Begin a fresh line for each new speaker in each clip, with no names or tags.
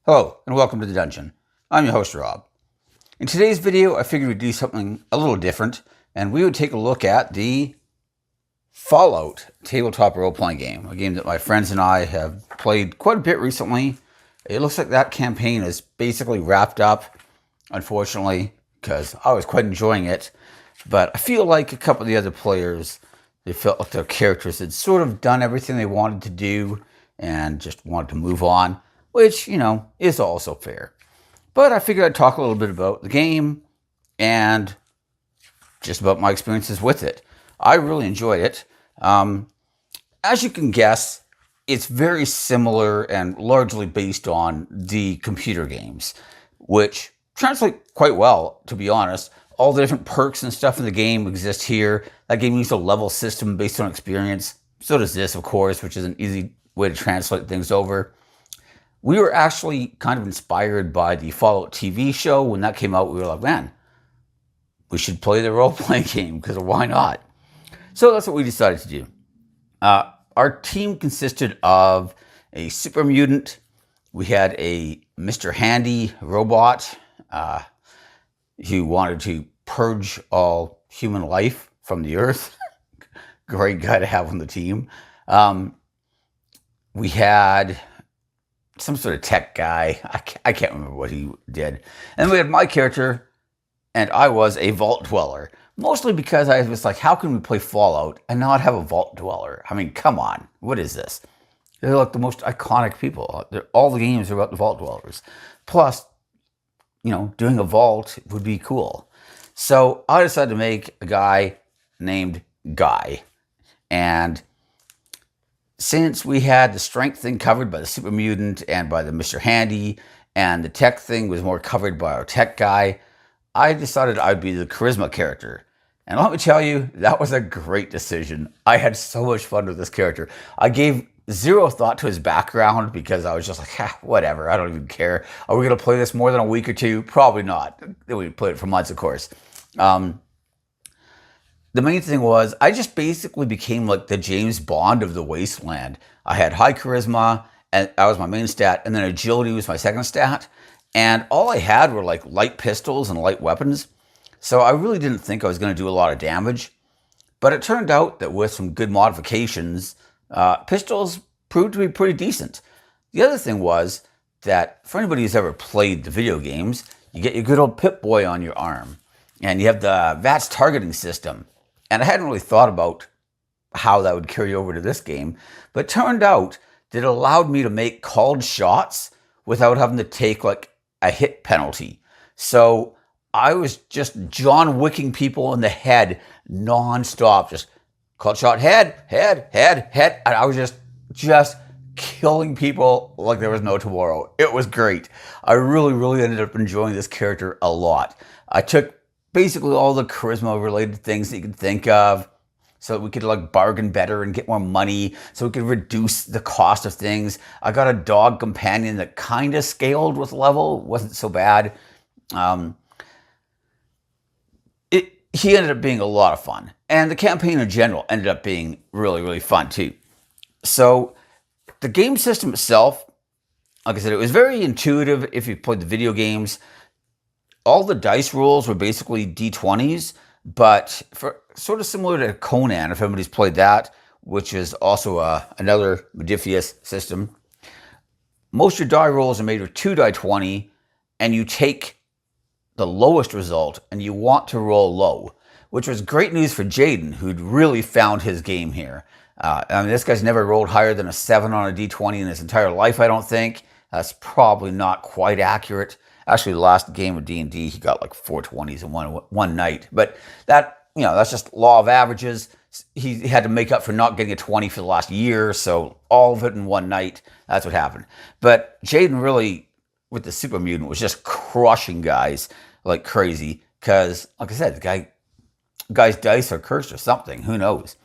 Hello, and welcome to the dungeon. I'm your host, Rob. In today's video, I figured we'd do something a little different, and we would take a look at the Fallout tabletop role-playing game, a game that my friends and I have played quite a bit recently. It looks like that campaign is basically wrapped up, unfortunately, because I was quite enjoying it, but I feel like a couple of the other players, they felt like their characters had sort of done everything they wanted to do and just wanted to move on, which, is also fair. But I figured I'd talk a little bit about the game and just about my experiences with it. I really enjoyed it. As you can guess, it's very similar and largely based on the computer games, which translate quite well, to be honest. All the different perks and stuff in the game exist here. That game uses a level system based on experience. So does this, of course, which is an easy way to translate things over. We were actually kind of inspired by the Fallout TV show. When that came out, we were like, man, we should play the role-playing game, because why not? So that's what we decided to do. Our team consisted of a super mutant. We had a Mr. Handy robot who wanted to purge all human life from the earth. Great guy to have on the team. We had some sort of tech guy. I can't remember what he did. And then we had my character, and I was a vault dweller. Mostly because I was like, how can we play Fallout and not have a vault dweller? I mean, come on. What is this? They're like the most iconic people. All the games are about the vault dwellers. Plus, doing a vault would be cool. So I decided to make a guy named Guy. And since we had the strength thing covered by the super mutant and by the Mr. Handy, and the tech thing was more covered by our tech guy, I decided I'd be the charisma character. And let me tell you, that was a great decision. I had so much fun with this character. I gave zero thought to his background because I was just like, whatever, I don't even care. Are we going to play this more than a week or two? Probably not. We played it for months, of course. The main thing was, I just basically became like the James Bond of the Wasteland. I had high charisma, and that was my main stat, and then agility was my second stat. And all I had were like light pistols and light weapons. So I really didn't think I was going to do a lot of damage. But it turned out that with some good modifications, pistols proved to be pretty decent. The other thing was that for anybody who's ever played the video games, you get your good old Pip-Boy on your arm. And you have the VATS targeting system. And I hadn't really thought about how that would carry over to this game. But it turned out that it allowed me to make called shots without having to take like a hit penalty. So I was just John Wicking people in the head non-stop. Just called shot, head. And I was just killing people like there was no tomorrow. It was great. I really ended up enjoying this character a lot. I took basically all the charisma related things that you could think of so that we could like bargain better and get more money, so we could reduce the cost of things. I got a dog companion that kind of scaled with level, wasn't so bad. He ended up being a lot of fun. And the campaign in general ended up being really fun too. So the game system itself, like I said, it was very intuitive if you played the video games. All the dice rolls were basically D20s, but for sort of similar to Conan, if anybody's played that, which is also another Modiphius system. Most of your die rolls are made with 2 die 20, and you take the lowest result, and you want to roll low, which was great news for Jaden, who'd really found his game here. This guy's never rolled higher than a 7 on a D20 in his entire life, I don't think. That's probably not quite accurate. Actually, the last game of D&D, he got like 4 20s in one night. But that, that's just law of averages. He had to make up for not getting a 20 for the last year, so all of it in one night. That's what happened. But Jaden really, with the super mutant, was just crushing guys like crazy. Because, like I said, the guy's dice are cursed or something. Who knows?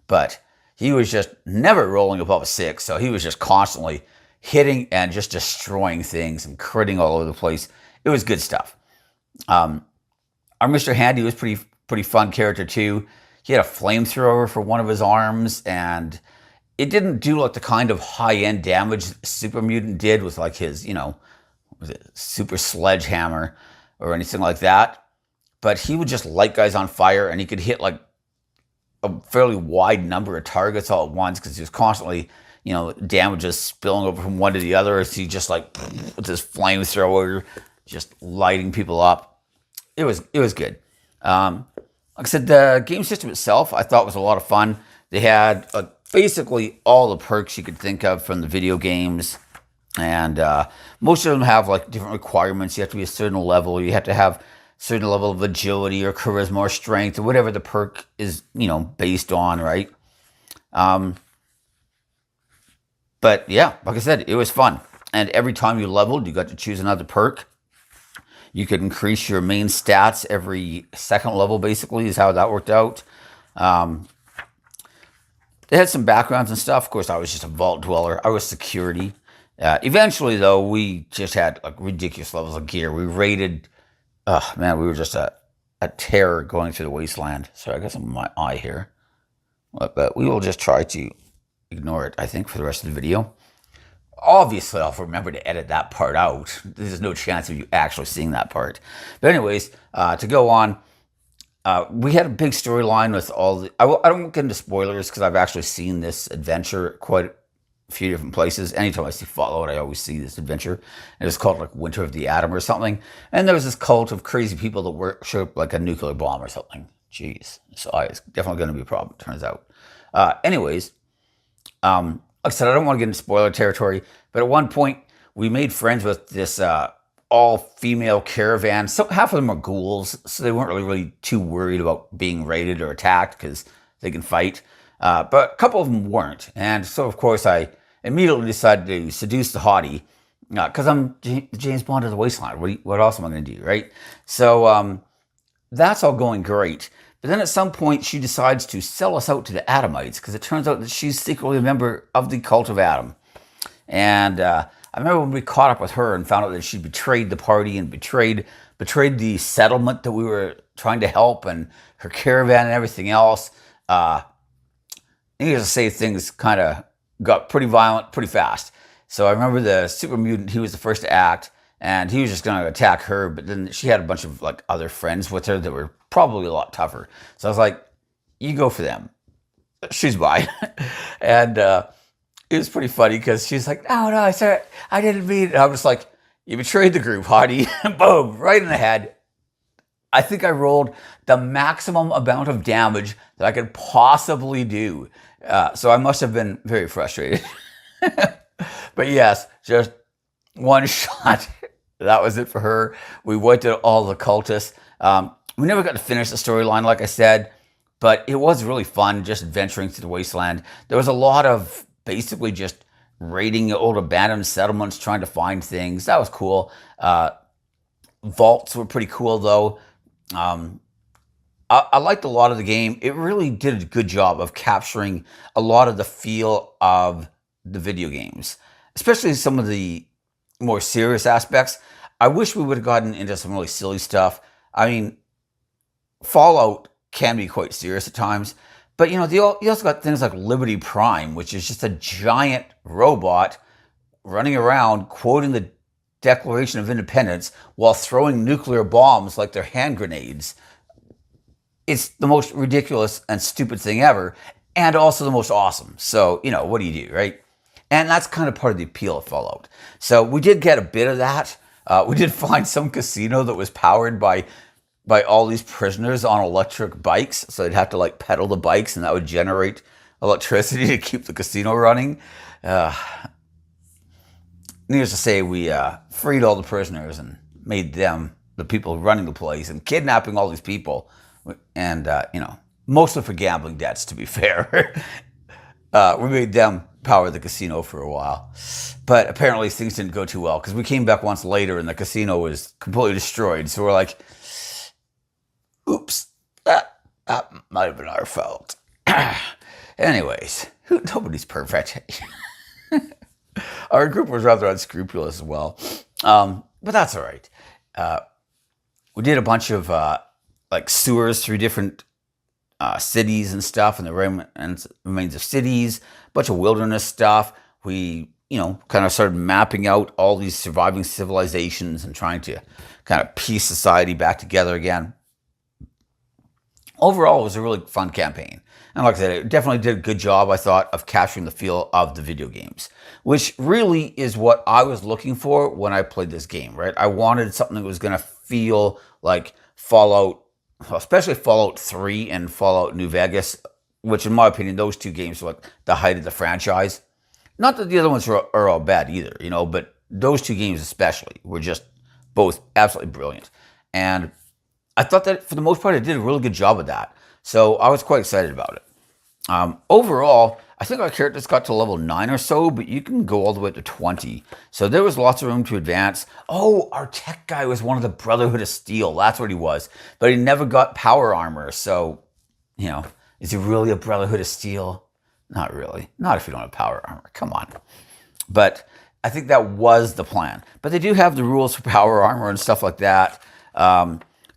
But he was just never rolling above a 6, so he was just constantly hitting and just destroying things and critting all over the place. It was good stuff. Our Mr. Handy was pretty fun character too. He had a flamethrower for one of his arms, and it didn't do like the kind of high-end damage Super Mutant did with like his, was it super sledgehammer or anything like that. But he would just light guys on fire, and he could hit like a fairly wide number of targets all at once because he was constantly, damage just spilling over from one to the other as he just like with this flamethrower, just lighting people up. It was good. Like I said, the game system itself I thought was a lot of fun. They had basically all the perks you could think of from the video games, and most of them have like different requirements. You have to be a certain level. You have to have certain level of agility or charisma or strength or whatever the perk is, based on, right? But yeah, like I said, it was fun. And every time you leveled, you got to choose another perk. You could increase your main stats every second level, basically, is how that worked out. They had some backgrounds and stuff. Of course, I was just a vault dweller. I was security. Eventually, though, we just had like ridiculous levels of gear. We raided... Oh, man, we were just a terror going through the wasteland. So I guess I'm in my eye here. But we will just try to ignore it, I think, for the rest of the video. Obviously, I'll remember to edit that part out. There's no chance of you actually seeing that part. But anyways, to go on, we had a big storyline with all the... I don't get into spoilers because I've actually seen this adventure quite a few different places. Anytime I see Fallout, I always see this adventure. And it was called like Winter of the Atom or something. And there was this cult of crazy people that worship like a nuclear bomb or something. Jeez. So it's definitely going to be a problem, it turns out. Anyways, like I said, I don't want to get into spoiler territory, but at one point we made friends with this all-female caravan. So half of them are ghouls, so they weren't really too worried about being raided or attacked because they can fight. But a couple of them weren't. And so, of course, I immediately decided to seduce the hottie because I'm James Bond of the Wasteland. What else am I going to do, right? So that's all going great. But then at some point, she decides to sell us out to the Atomites because it turns out that she's secretly a member of the Cult of Adam. And I remember when we caught up with her and found out that she betrayed the party and betrayed the settlement that we were trying to help and her caravan and everything else. Needless to say, things kind of got pretty violent pretty fast. So I remember the super mutant, he was the first to act, and he was just going to attack her, but then she had a bunch of like other friends with her that were probably a lot tougher. So I was like, you go for them. She's mine. And it was pretty funny because she's like, no, sir, I didn't mean it. And I was like, you betrayed the group, hottie. Boom, right in the head. I think I rolled the maximum amount of damage that I could possibly do. So I must have been very frustrated. But yes, just one shot. That was it for her. We wiped out all the cultists. We never got to finish the storyline, like I said, but it was really fun just adventuring through the wasteland. There was a lot of basically just raiding old abandoned settlements, trying to find things. That was cool. Vaults were pretty cool, though. I liked a lot of the game. It really did a good job of capturing a lot of the feel of the video games, especially some of the more serious aspects. I wish we would have gotten into some really silly stuff. I mean, Fallout can be quite serious at times, but you also got things like Liberty Prime, which is just a giant robot running around quoting the Declaration of Independence while throwing nuclear bombs like they're hand grenades. It's the most ridiculous and stupid thing ever, and also the most awesome. So, what do you do, right? And that's kind of part of the appeal of Fallout. So we did get a bit of that. We did find some casino that was powered by all these prisoners on electric bikes. So they'd have to like pedal the bikes and that would generate electricity to keep the casino running. Needless to say, we freed all the prisoners and made them the people running the place and kidnapping all these people. And, mostly for gambling debts, to be fair. We made them power the casino for a while. But apparently things didn't go too well because we came back once later and the casino was completely destroyed. So we're like, oops, that might have been our fault. Anyways, nobody's perfect. Our group was rather unscrupulous as well. But that's all right. We did a bunch of sewers through different cities and stuff, and the remains of cities, a bunch of wilderness stuff. We kind of started mapping out all these surviving civilizations and trying to kind of piece society back together again. Overall, it was a really fun campaign. And like I said, it definitely did a good job, I thought, of capturing the feel of the video games, which really is what I was looking for when I played this game, right? I wanted something that was going to feel like Fallout, especially Fallout 3 and Fallout New Vegas, which in my opinion, those two games were like the height of the franchise. Not that the other ones are all bad either, but those two games especially were just both absolutely brilliant. And I thought that for the most part, it did a really good job of that. So I was quite excited about it. Overall, I think our characters got to level 9 or so, but you can go all the way to 20. So there was lots of room to advance. Oh, our tech guy was one of the Brotherhood of Steel. That's what he was. But he never got power armor. So, is he really a Brotherhood of Steel? Not really. Not if you don't have power armor. Come on. But I think that was the plan. But they do have the rules for power armor and stuff like that.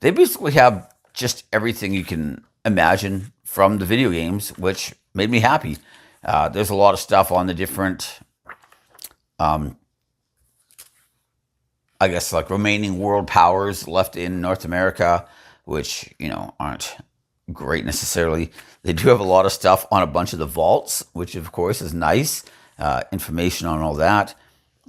They basically have just everything you can imagine from the video games, which made me happy. There's a lot of stuff on the different, I guess, like remaining world powers left in North America, which, aren't great necessarily. They do have a lot of stuff on a bunch of the vaults, which of course is nice. Information on all that.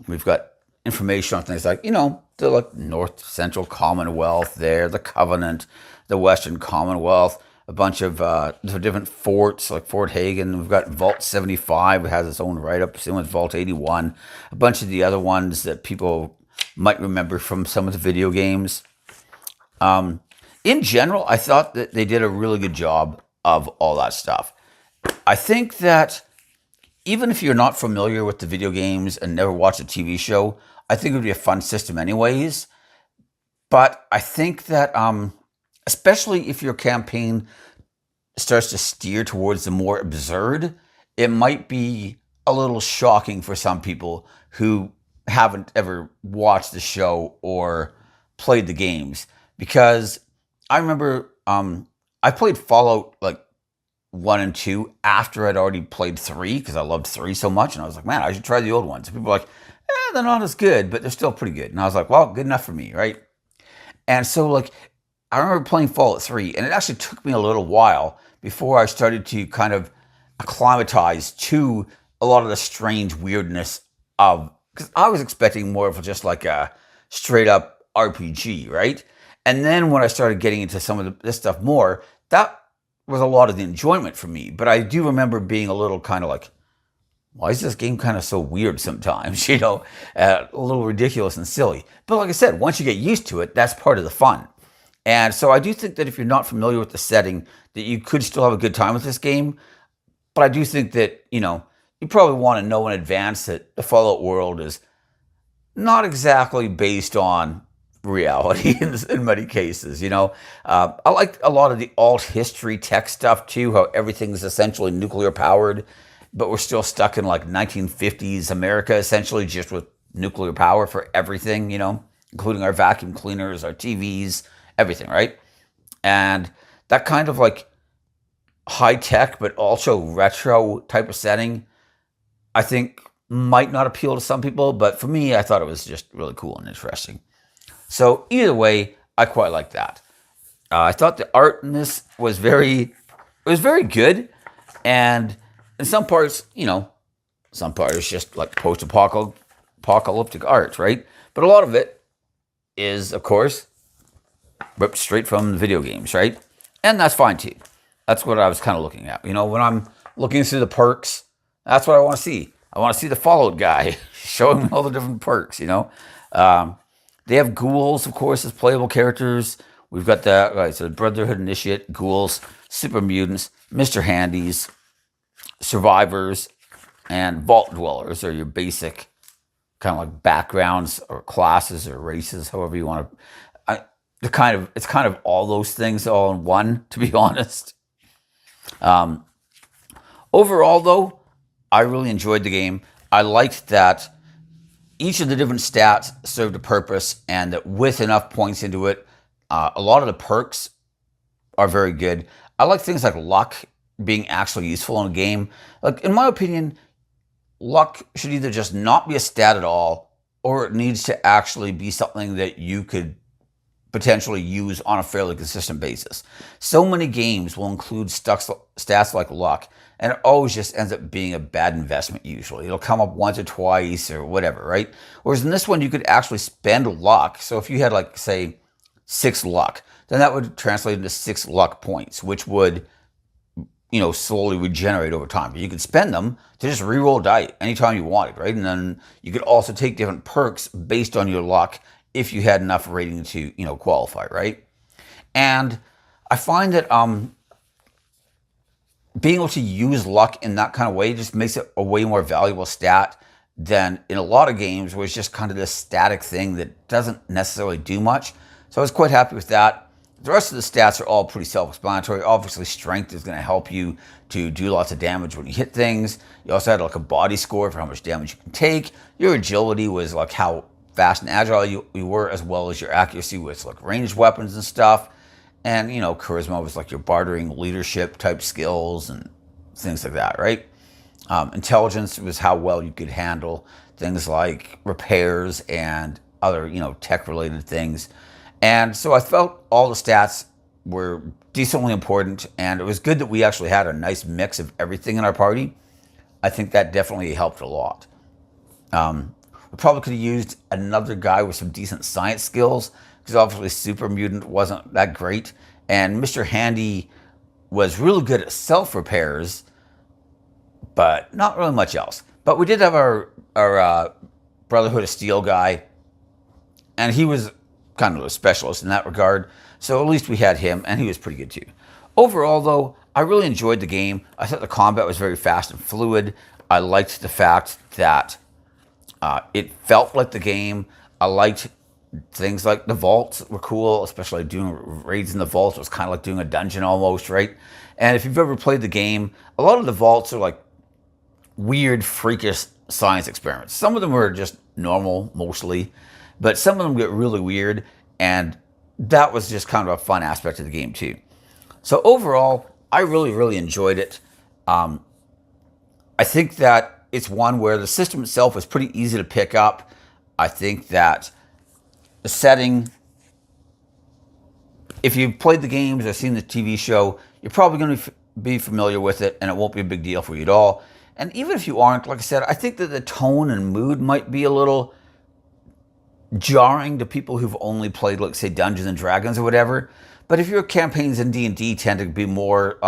We've got information on things like, the like North Central Commonwealth there, the Covenant, the Western Commonwealth, a bunch of different forts like Fort Hagen. We've got Vault 75, it has its own write-up, same with Vault 81, a bunch of the other ones that people might remember from some of the video games. In general, I thought that they did a really good job of all that stuff. I think that even if you're not familiar with the video games and never watched a TV show, I think it would be a fun system anyways. But I think that, especially if your campaign starts to steer towards the more absurd, it might be a little shocking for some people who haven't ever watched the show or played the games. Because I remember I played Fallout like 1 and 2 after I'd already played 3 because I loved 3 so much. And I was like, man, I should try the old ones. And people were like, they're not as good, but they're still pretty good. And I was like, well, good enough for me, right? And so like, I remember playing Fallout 3, and it actually took me a little while before I started to kind of acclimatize to a lot of the strange weirdness of, because I was expecting more of just like a straight up RPG, right? And then when I started getting into some of this stuff more, that was a lot of the enjoyment for me. But I do remember being a little kind of like, why is this game kind of so weird sometimes, a little ridiculous and silly. But like I said, once you get used to it, that's part of the fun. And so I do think that if you're not familiar with the setting, that you could still have a good time with this game. But I do think that, you probably want to know in advance that the Fallout world is not exactly based on reality in many cases, I like a lot of the alt history tech stuff too, how everything's essentially nuclear powered, but we're still stuck in like 1950s America, essentially just with nuclear power for everything, including our vacuum cleaners, our TVs, everything, right? And that kind of like high tech, but also retro type of setting, I think might not appeal to some people, but for me, I thought it was just really cool and interesting. So either way, I quite like that. I thought the art in this was very good, and in some parts, some parts just like post-apocalyptic art, right? But a lot of it is, of course, ripped straight from the video games, right? And that's fine too. That's what I was kind of looking at. When I'm looking through the perks, that's what I want to see. I want to see the Fallout guy showing me all the different perks, They have ghouls, of course, as playable characters. We've got the Brotherhood Initiate, ghouls, super mutants, Mr. Handies, survivors, and vault dwellers are your basic kind of like backgrounds or classes or races, however you want to. It's kind of all those things all in one, to be honest. Overall, though, I really enjoyed the game. I liked that each of the different stats served a purpose, and that with enough points into it, a lot of the perks are very good. I like things like luck being actually useful in a game. Like, in my opinion, luck should either just not be a stat at all, or it needs to actually be something that you could potentially use on a fairly consistent basis. So many games will include stats like luck, and it always just ends up being a bad investment usually. It'll come up once or twice or whatever, right? Whereas in this one, you could actually spend luck. So if you had, like, say, 6 luck, then that would translate into 6 luck points, which would, slowly regenerate over time. But you could spend them to just reroll die anytime you wanted, right? And then you could also take different perks based on your luck if you had enough rating to, qualify, right? And I find that being able to use luck in that kind of way just makes it a way more valuable stat than in a lot of games where it's just kind of this static thing that doesn't necessarily do much. So I was quite happy with that. The rest of the stats are all pretty self-explanatory. Obviously, strength is going to help you to do lots of damage when you hit things. You also had like a body score for how much damage you can take. Your agility was like how fast and agile you were, as well as your accuracy with like ranged weapons and stuff. And, charisma was like your bartering leadership type skills and things like that, right? Intelligence was how well you could handle things like repairs and other, tech-related things. And so I felt all the stats were decently important, and it was good that we actually had a nice mix of everything in our party. I think that definitely helped a lot. We probably could have used another guy with some decent science skills, because obviously Super Mutant wasn't that great, and Mr. Handy was really good at self-repairs, but not really much else. But we did have our Brotherhood of Steel guy, and he was kind of a specialist in that regard, so at least we had him, and he was pretty good too. Overall, though, I really enjoyed the game. I thought the combat was very fast and fluid. I liked the fact that it felt like the game. I liked things like the vaults were cool, especially doing raids in the vaults. It was kind of like doing a dungeon almost, right? And if you've ever played the game, a lot of the vaults are like weird, freakish science experiments. Some of them are just normal, mostly, but some of them get really weird, and that was just kind of a fun aspect of the game too. So overall, I really, really enjoyed it. I think that it's one where the system itself is pretty easy to pick up. I think that the setting, if you've played the games or seen the TV show, you're probably going to be familiar with it, and it won't be a big deal for you at all. And even if you aren't, like I said, I think that the tone and mood might be a little jarring to people who've only played, like, say, Dungeons and Dragons or whatever. But if your campaigns in D&D tend to be more,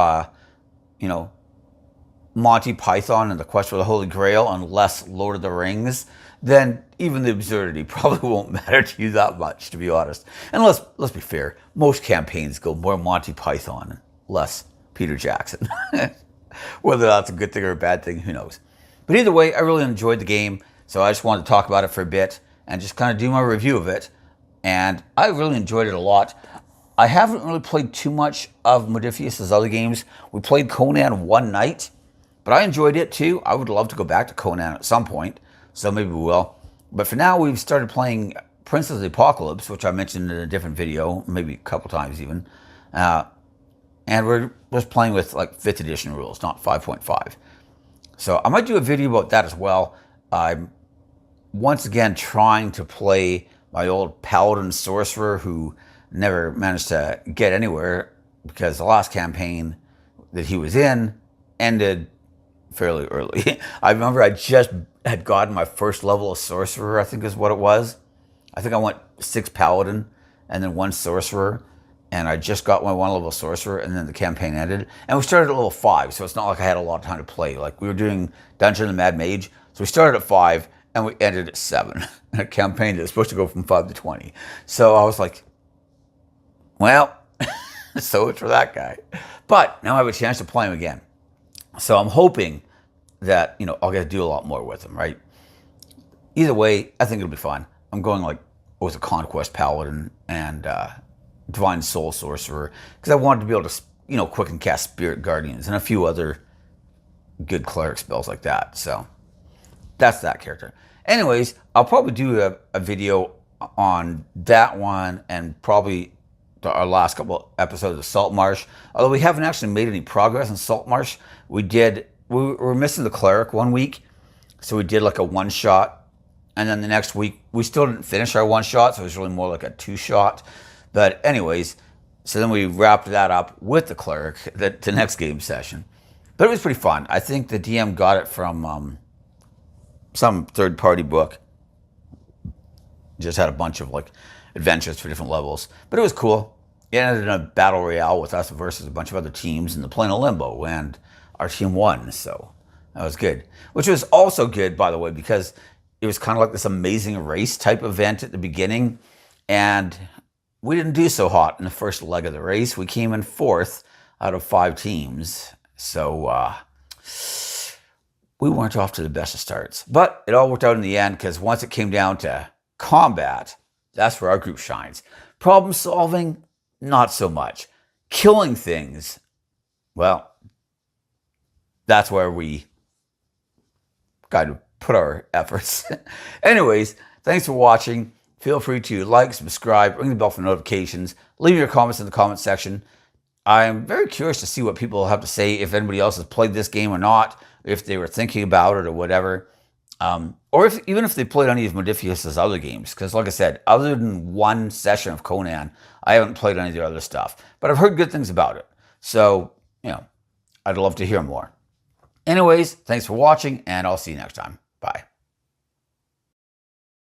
Monty Python and the Quest for the Holy Grail and less Lord of the Rings, then even the absurdity probably won't matter to you that much, to be honest. And let's be fair, most campaigns go more Monty Python and less Peter Jackson. Whether that's a good thing or a bad thing, who knows. But either way, I really enjoyed the game, so I just wanted to talk about it for a bit and just kind of do my review of it. And I really enjoyed it a lot. I haven't really played too much of Modiphius' other games. We played Conan one night, but I enjoyed it too. I would love to go back to Conan at some point, so maybe we will. But for now, we've started playing Prince of the Apocalypse, which I mentioned in a different video, maybe a couple times even. And we're just playing with like 5th edition rules, not 5.5. So I might do a video about that as well. I'm once again trying to play my old Paladin Sorcerer who never managed to get anywhere because the last campaign that he was in ended fairly early. I remember I just had gotten my first level of Sorcerer, I think is what it was. I think I went 6 Paladin and then 1 Sorcerer, and I just got my 1 level Sorcerer, and then the campaign ended. And we started at level 5, so it's not like I had a lot of time to play. Like, we were doing Dungeon and Mad Mage, so we started at 5, and we ended at 7. And a campaign that was supposed to go from 5 to 20. So I was like, well, so it's for that guy. But now I have a chance to play him again. So I'm hoping that, I'll get to do a lot more with him, right? Either way, I think it'll be fun. I'm going like with a Conquest Paladin and Divine Soul Sorcerer, because I wanted to be able to, quicken cast Spirit Guardians and a few other good cleric spells like that. So that's that character. Anyways, I'll probably do a video on that one and probably our last couple episodes of Saltmarsh. Although we haven't actually made any progress in Saltmarsh. We were missing the cleric one week. So we did like a one shot, and then the next week we still didn't finish our one shot, so it was really more like a two shot. But anyways, so then we wrapped that up with the cleric the next game session. But it was pretty fun. I think the DM got it from some third party book. Just had a bunch of like adventures for different levels, but it was cool. It ended in a battle royale with us versus a bunch of other teams in the plane of limbo, and our team won, so that was good. Which was also good, by the way, because it was kind of like this amazing race type event at the beginning, and we didn't do so hot in the first leg of the race. We came in 4th out of 5 teams, so we weren't off to the best of starts. But it all worked out in the end, because once it came down to combat, that's where our group shines. Problem solving, not so much. Killing things, well, that's where we got to put our efforts. Anyways, thanks for watching. Feel free to like, subscribe, ring the bell for notifications. Leave your comments in the comment section. I'm very curious to see what people have to say, if anybody else has played this game or not, if they were thinking about it or whatever. Or even if they played any of Modifius's other games. Because like I said, other than one session of Conan, I haven't played any of their other stuff. But I've heard good things about it. So, I'd love to hear more. Anyways, thanks for watching, and I'll see you next time. Bye.